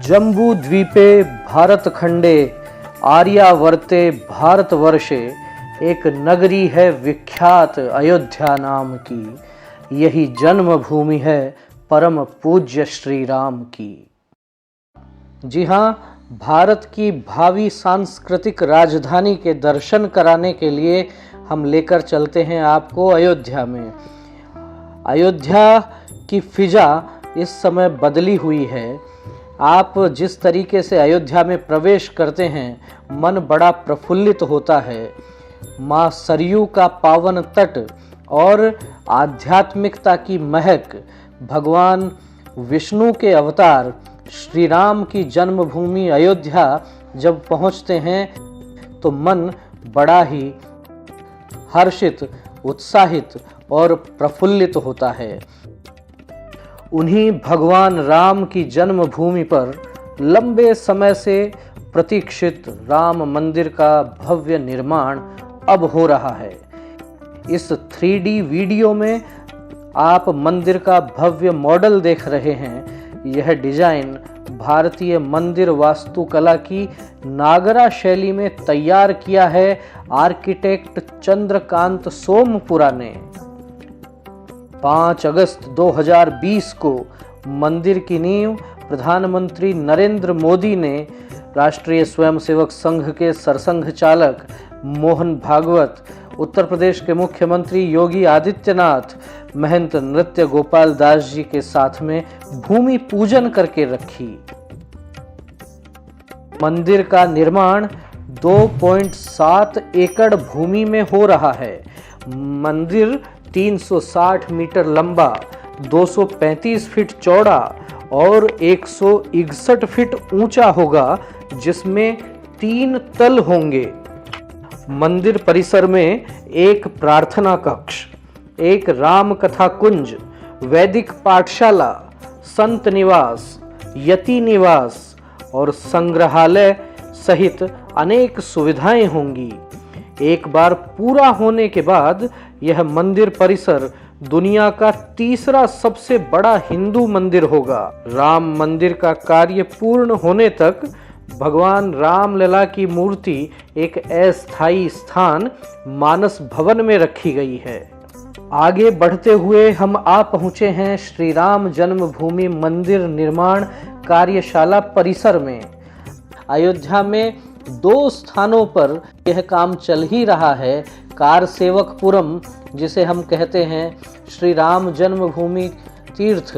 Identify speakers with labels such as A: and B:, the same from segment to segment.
A: जम्बूद्वीपे भारतखंडे आर्यावर्ते भारतवर्षे एक नगरी है विख्यात अयोध्या नाम की। यही जन्मभूमि है परम पूज्य श्री राम की। जी हाँ, भारत की भावी सांस्कृतिक राजधानी के दर्शन कराने के लिए हम लेकर चलते हैं आपको अयोध्या में। अयोध्या की फिजा इस समय बदली हुई है। आप जिस तरीके से अयोध्या में प्रवेश करते हैं मन बड़ा प्रफुल्लित होता है। माँ सरयू का पावन तट और आध्यात्मिकता की महक, भगवान विष्णु के अवतार श्री राम की जन्मभूमि अयोध्या जब पहुँचते हैं तो मन बड़ा ही हर्षित, उत्साहित और प्रफुल्लित होता है। उन्हीं भगवान राम की जन्मभूमि पर लंबे समय से प्रतीक्षित राम मंदिर का भव्य निर्माण अब हो रहा है। इस 3D वीडियो में आप मंदिर का भव्य मॉडल देख रहे हैं। यह डिजाइन भारतीय मंदिर वास्तुकला की नागरा शैली में तैयार किया है आर्किटेक्ट चंद्रकांत सोमपुरा ने। 5 अगस्त 2020 को मंदिर की नींव प्रधानमंत्री नरेंद्र मोदी ने राष्ट्रीय स्वयंसेवक संघ के सरसंघ चालक मोहन भागवत, उत्तर प्रदेश के मुख्यमंत्री योगी आदित्यनाथ, महंत नृत्य गोपाल दास जी के साथ में भूमि पूजन करके रखी। मंदिर का निर्माण 2.7 एकड़ भूमि में हो रहा है। मंदिर 360 मीटर लंबा, 235 फीट चौड़ा और 161 फीट ऊंचा होगा, जिसमें 3 तल होंगे। मंदिर परिसर में एक प्रार्थना कक्ष, एक राम कथा कुंज, वैदिक पाठशाला, संत निवास, यति निवास और संग्रहालय सहित अनेक सुविधाएं होंगी। एक बार पूरा होने के बाद यह मंदिर परिसर दुनिया का तीसरा सबसे बड़ा हिंदू मंदिर होगा। राम मंदिर का कार्य पूर्ण होने तक भगवान रामलला की मूर्ति एक अस्थायी स्थान मानस भवन में रखी गई है। आगे बढ़ते हुए हम आ पहुंचे हैं श्री राम जन्मभूमि मंदिर निर्माण कार्यशाला परिसर में। अयोध्या में 2 स्थानों पर यह काम चल ही रहा है। कारसेवकपुरम, जिसे हम कहते हैं श्री राम जन्मभूमि तीर्थ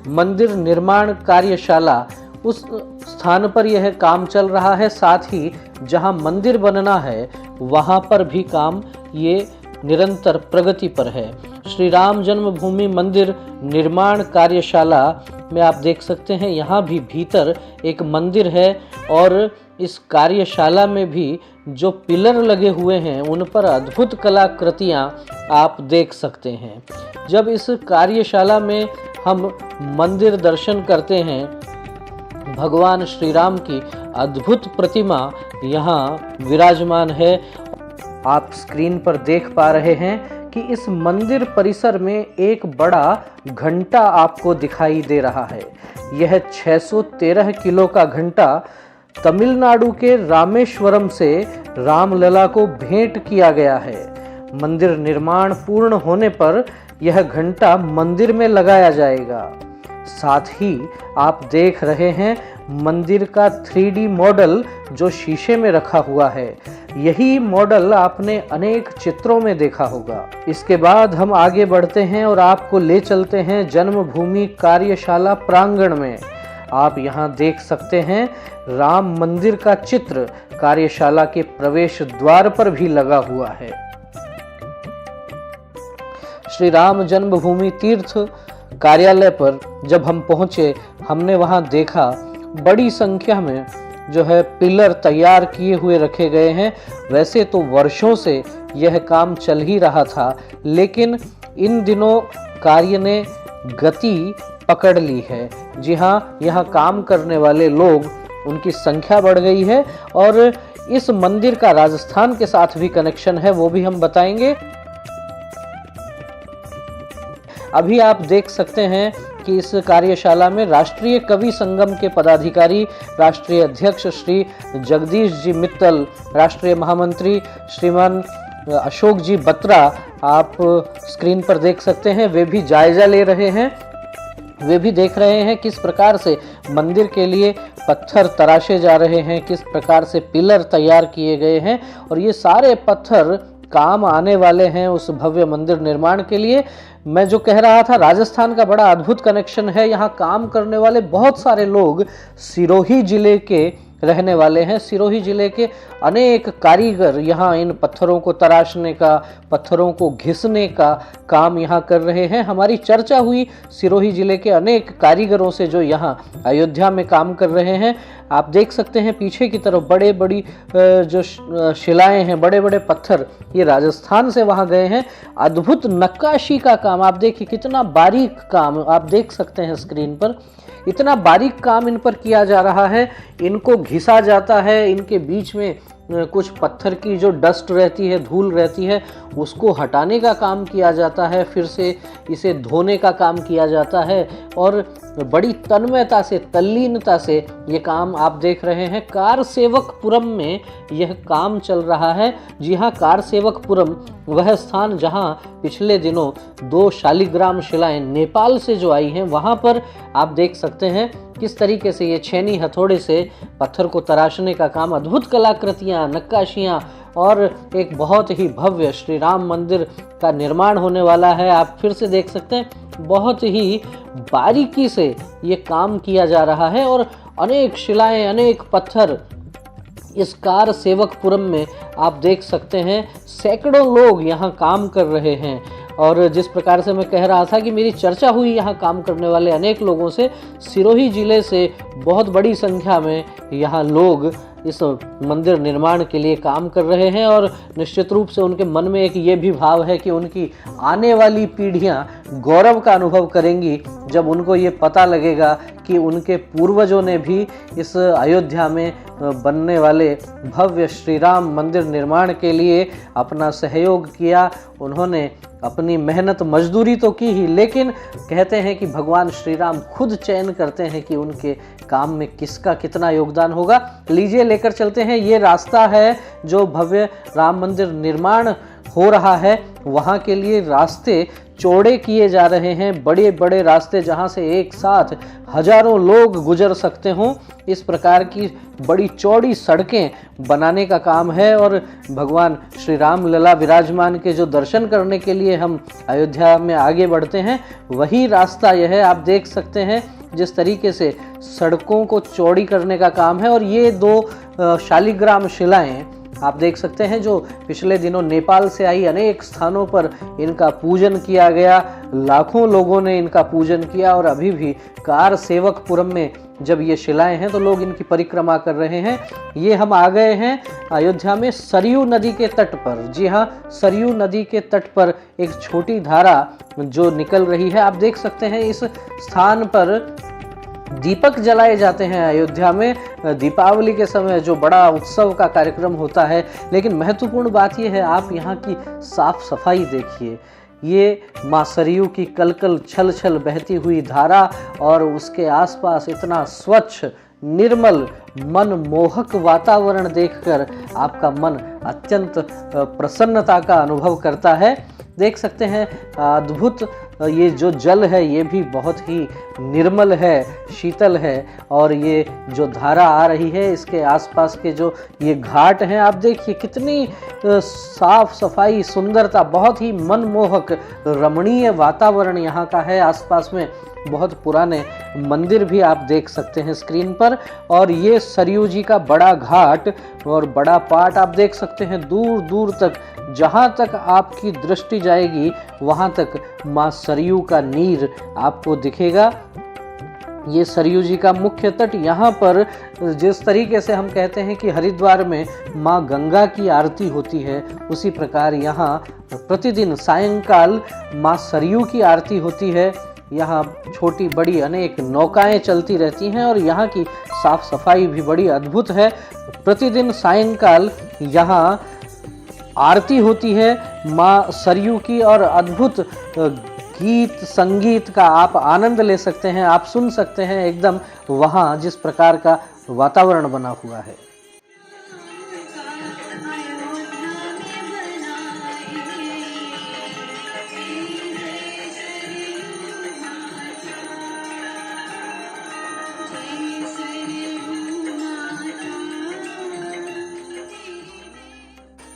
A: मंदिर निर्माण कार्यशाला, उस स्थान पर यह काम चल रहा है। साथ ही जहां मंदिर बनना है वहां पर भी काम ये निरंतर प्रगति पर है। श्री राम जन्मभूमि मंदिर निर्माण कार्यशाला में आप देख सकते हैं यहाँ भी भीतर एक मंदिर है और इस कार्यशाला में भी जो पिलर लगे हुए हैं उन पर अद्भुत कलाकृतियाँ आप देख सकते हैं। जब इस कार्यशाला में हम मंदिर दर्शन करते हैं, भगवान श्री राम की अद्भुत प्रतिमा यहाँ विराजमान है। आप स्क्रीन पर देख पा रहे हैं कि इस मंदिर परिसर में एक बड़ा घंटा आपको दिखाई दे रहा है। यह 613 किलो का घंटा तमिलनाडु के रामेश्वरम से रामलला को भेंट किया गया है। मंदिर निर्माण पूर्ण होने पर यह घंटा मंदिर में लगाया जाएगा। साथ ही आप देख रहे हैं मंदिर का 3D मॉडल जो शीशे में रखा हुआ है। यही मॉडल आपने अनेक चित्रों में देखा होगा। इसके बाद हम आगे बढ़ते हैं और आपको ले चलते हैं जन्मभूमि कार्यशाला प्रांगण में। आप यहाँ देख सकते हैं राम मंदिर का चित्र कार्यशाला के प्रवेश द्वार पर भी लगा हुआ है। श्री राम जन्मभूमि तीर्थ कार्यालय पर जब हम पहुंचे, हमने वहां देखा बड़ी संख्या में जो है पिलर तैयार किए हुए रखे गए हैं। वैसे तो वर्षों से यह काम चल ही रहा था, लेकिन इन दिनों कार्य ने गति पकड़ ली है। जी हाँ, यहाँ काम करने वाले लोग, उनकी संख्या बढ़ गई है और इस मंदिर का राजस्थान के साथ भी कनेक्शन है, वो भी हम बताएंगे। अभी आप देख सकते हैं कि इस कार्यशाला में राष्ट्रीय कवि संगम के पदाधिकारी, राष्ट्रीय अध्यक्ष श्री जगदीश जी मित्तल, राष्ट्रीय महामंत्री श्रीमान अशोक जी बत्रा, आप स्क्रीन पर देख सकते हैं, वे भी जायजा ले रहे हैं। वे भी देख रहे हैं किस प्रकार से मंदिर के लिए पत्थर तराशे जा रहे हैं, किस प्रकार से पिलर तैयार किए गए हैं और ये सारे पत्थर काम आने वाले हैं उस भव्य मंदिर निर्माण के लिए। मैं जो कह रहा था, राजस्थान का बड़ा अद्भुत कनेक्शन है। यहाँ काम करने वाले बहुत सारे लोग सिरोही जिले के रहने वाले हैं। सिरोही जिले के अनेक कारीगर यहाँ इन पत्थरों को तराशने का, पत्थरों को घिसने का काम यहाँ कर रहे हैं। हमारी चर्चा हुई सिरोही जिले के अनेक कारीगरों से जो यहाँ अयोध्या में काम कर रहे हैं। आप देख सकते हैं पीछे की तरफ बड़े बड़ी जो शिलाएं हैं, बड़े बड़े पत्थर, ये राजस्थान से वहाँ गए हैं। अद्भुत नक्काशी का काम, आप देखिए कितना बारीक काम, आप देख सकते हैं स्क्रीन पर, इतना बारीक काम इन पर किया जा रहा है। इनको घिसा जाता है, इनके बीच में कुछ पत्थर की जो डस्ट रहती है, धूल रहती है, उसको हटाने का काम किया जाता है, फिर से इसे धोने का काम किया जाता है और बड़ी तन्मयता से, तल्लीनता से ये काम आप देख रहे हैं। कारसेवकपुरम में यह काम चल रहा है। जी हाँ, कारसेवकपुरम वह स्थान जहाँ पिछले दिनों 2 शालिग्राम शिलाएं नेपाल से जो आई हैं, वहाँ पर आप देख सकते हैं किस तरीके से ये छेनी हथौड़े से पत्थर को तराशने का काम, अद्भुत कलाकृतियाँ, नक्काशियाँ और एक बहुत ही भव्य श्री राम मंदिर का निर्माण होने वाला है। आप फिर से देख सकते हैं बहुत ही बारीकी से ये काम किया जा रहा है और अनेक शिलाएं, अनेक पत्थर इस कारसेवकपुरम में आप देख सकते हैं। सैकड़ों लोग यहाँ काम कर रहे हैं और जिस प्रकार से मैं कह रहा था कि मेरी चर्चा हुई यहाँ काम करने वाले अनेक लोगों से, सिरोही जिले से बहुत बड़ी संख्या में यहाँ लोग इस मंदिर निर्माण के लिए काम कर रहे हैं और निश्चित रूप से उनके मन में एक ये भी भाव है कि उनकी आने वाली पीढ़ियाँ गौरव का अनुभव करेंगी जब उनको ये पता लगेगा कि उनके पूर्वजों ने भी इस अयोध्या में बनने वाले भव्य श्री राम मंदिर निर्माण के लिए अपना सहयोग किया। उन्होंने अपनी मेहनत मजदूरी तो की ही, लेकिन कहते हैं कि भगवान श्री राम खुद चयन करते हैं कि उनके काम में किसका कितना योगदान होगा। लीजिए लेकर चलते हैं, ये रास्ता है जो भव्य राम मंदिर निर्माण हो रहा है, वहाँ के लिए रास्ते चौड़े किए जा रहे हैं, बड़े बड़े रास्ते जहाँ से एक साथ हजारों लोग गुजर सकते हों, इस प्रकार की बड़ी चौड़ी सड़कें बनाने का काम है। और भगवान श्री राम लला विराजमान के जो दर्शन करने के लिए हम अयोध्या में आगे बढ़ते हैं, वही रास्ता यह है। आप देख सकते हैं जिस तरीके से सड़कों को चौड़ी करने का काम है। और ये 2 शालिग्राम शिलाएं आप देख सकते हैं जो पिछले दिनों नेपाल से आई, अनेक स्थानों पर इनका पूजन किया गया, लाखों लोगों ने इनका पूजन किया और अभी भी कारसेवकपुरम में जब ये शिलाएं हैं तो लोग इनकी परिक्रमा कर रहे हैं। ये हम आ गए हैं अयोध्या में सरयू नदी के तट पर। जी हाँ, सरयू नदी के तट पर एक छोटी धारा जो निकल रही है। आप देख सकते हैं इस स्थान पर दीपक जलाए जाते हैं। अयोध्या में दीपावली के समय जो बड़ा उत्सव का कार्यक्रम होता है, लेकिन महत्वपूर्ण बात यह है आप यहाँ की साफ सफाई देखिए। ये माँ सरयू की कलकल छल छल बहती हुई धारा और उसके आसपास इतना स्वच्छ, निर्मल, मनमोहक वातावरण देखकर आपका मन अत्यंत प्रसन्नता का अनुभव करता है। देख सकते हैं अद्भुत ये जो जल है ये भी बहुत ही निर्मल है, शीतल है और ये जो धारा आ रही है इसके आसपास के जो ये घाट हैं आप देखिए कितनी साफ सफाई, सुंदरता, बहुत ही मनमोहक रमणीय वातावरण यहाँ का है। आसपास में बहुत पुराने मंदिर भी आप देख सकते हैं स्क्रीन पर। और ये सरयू जी का बड़ा घाट और बड़ा पाट आप देख सकते हैं, दूर दूर तक जहाँ तक आपकी दृष्टि जाएगी वहाँ तक माँ सरयू का नीर आपको दिखेगा। ये सरयू जी का मुख्य तट। यहाँ पर जिस तरीके से हम कहते हैं कि हरिद्वार में माँ गंगा की आरती होती है, उसी प्रकार यहाँ प्रतिदिन सायंकाल माँ सरयू की आरती होती है। यहाँ छोटी बड़ी अनेक नौकाएं चलती रहती हैं और यहाँ की साफ सफाई भी बड़ी अद्भुत है। प्रतिदिन सायंकाल यहाँ आरती होती है माँ सरयू की और अद्भुत गीत संगीत का आप आनंद ले सकते हैं, आप सुन सकते हैं एकदम वहाँ जिस प्रकार का वातावरण बना हुआ है।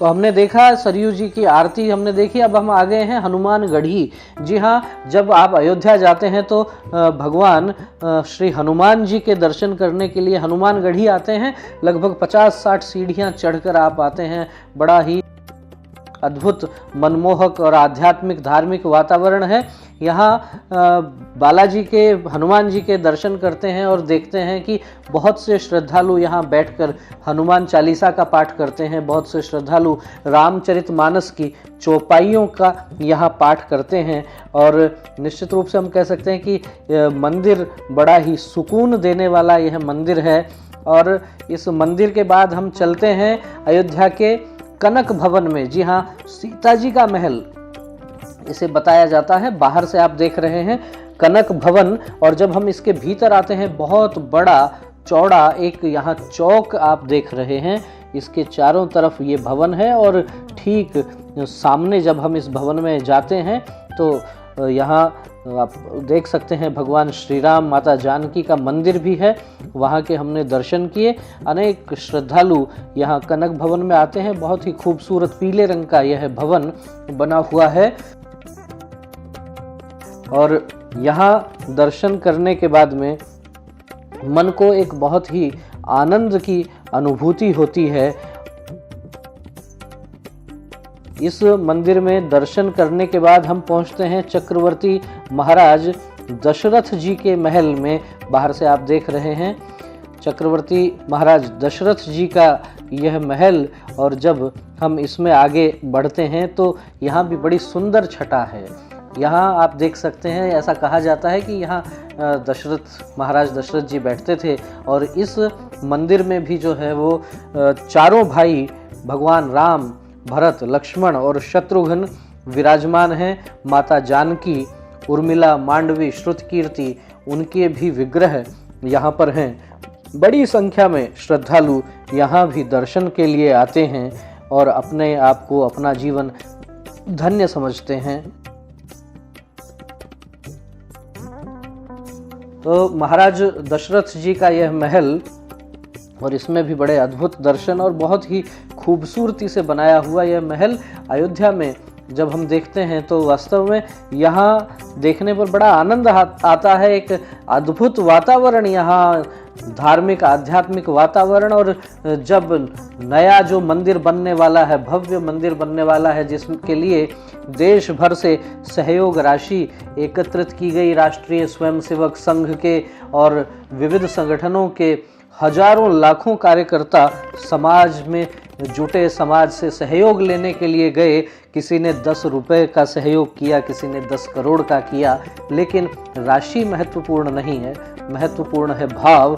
A: तो हमने देखा सरयू जी की आरती हमने देखी, अब हम आ गए हैं हनुमानगढ़ी। जी हाँ, जब आप अयोध्या जाते हैं तो भगवान श्री हनुमान जी के दर्शन करने के लिए हनुमानगढ़ी आते हैं। लगभग 50-60 सीढ़ियाँ चढ़कर आप आते हैं। बड़ा ही अद्भुत, मनमोहक और आध्यात्मिक धार्मिक वातावरण है। यहाँ बालाजी के, हनुमान जी के दर्शन करते हैं और देखते हैं कि बहुत से श्रद्धालु यहाँ बैठकर हनुमान चालीसा का पाठ करते हैं। बहुत से श्रद्धालु रामचरितमानस की चौपाइयों का यहाँ पाठ करते हैं। और निश्चित रूप से हम कह सकते हैं कि मंदिर बड़ा ही सुकून देने वाला यह मंदिर है। और इस मंदिर के बाद हम चलते हैं अयोध्या के कनक भवन में। जी हाँ, सीता जी का महल इसे बताया जाता है। बाहर से आप देख रहे हैं कनक भवन, और जब हम इसके भीतर आते हैं बहुत बड़ा चौड़ा एक यहाँ चौक आप देख रहे हैं। इसके चारों तरफ ये भवन है और ठीक सामने जब हम इस भवन में जाते हैं तो यहाँ आप देख सकते हैं भगवान श्री राम, माता जानकी का मंदिर भी है। वहाँ के हमने दर्शन किए। अनेक श्रद्धालु यहाँ कनक भवन में आते हैं। बहुत ही खूबसूरत पीले रंग का यह भवन बना हुआ है। और यहाँ दर्शन करने के बाद में मन को एक बहुत ही आनंद की अनुभूति होती है। इस मंदिर में दर्शन करने के बाद हम पहुंचते हैं चक्रवर्ती महाराज दशरथ जी के महल में। बाहर से आप देख रहे हैं चक्रवर्ती महाराज दशरथ जी का यह महल। और जब हम इसमें आगे बढ़ते हैं तो यहाँ भी बड़ी सुंदर छटा है। यहाँ आप देख सकते हैं, ऐसा कहा जाता है कि यहाँ महाराज दशरथ जी बैठते थे। और इस मंदिर में भी जो है वो चारों भाई भगवान राम, भरत, लक्ष्मण और शत्रुघ्न विराजमान हैं। माता जानकी, उर्मिला, मांडवी, श्रुतकीर्ति, उनके भी विग्रह यहाँ पर हैं। बड़ी संख्या में श्रद्धालु यहाँ भी दर्शन के लिए आते हैं और अपने आप को, अपना जीवन धन्य समझते हैं। तो महाराज दशरथ जी का यह महल, और इसमें भी बड़े अद्भुत दर्शन और बहुत ही खूबसूरती से बनाया हुआ यह महल अयोध्या में जब हम देखते हैं तो वास्तव में यहाँ देखने पर बड़ा आनंद आता है। एक अद्भुत वातावरण यहाँ, धार्मिक आध्यात्मिक वातावरण। और जब नया जो मंदिर बनने वाला है, भव्य मंदिर बनने वाला है, जिसके लिए देश भर से सहयोग राशि एकत्रित की गई, राष्ट्रीय स्वयंसेवक संघ के और विविध संगठनों के हजारों लाखों कार्यकर्ता समाज में जुटे, समाज से सहयोग लेने के लिए गए। किसी ने 10 रुपए का सहयोग किया, किसी ने 10 करोड़ का किया, लेकिन राशि महत्वपूर्ण नहीं है, महत्वपूर्ण है भाव।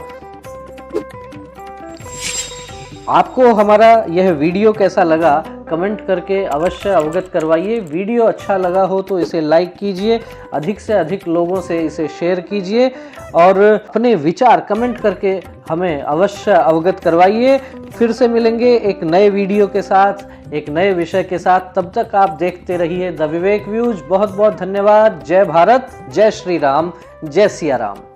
A: आपको हमारा यह वीडियो कैसा लगा कमेंट करके अवश्य अवगत करवाइए। वीडियो अच्छा लगा हो तो इसे लाइक कीजिए, अधिक से अधिक लोगों से इसे शेयर कीजिए और अपने विचार कमेंट करके हमें अवश्य अवगत करवाइए। फिर से मिलेंगे एक नए वीडियो के साथ, एक नए विषय के साथ। तब तक आप देखते रहिए द विवेक व्यूज। बहुत बहुत धन्यवाद। जय भारत, जय श्री राम, जय सिया राम।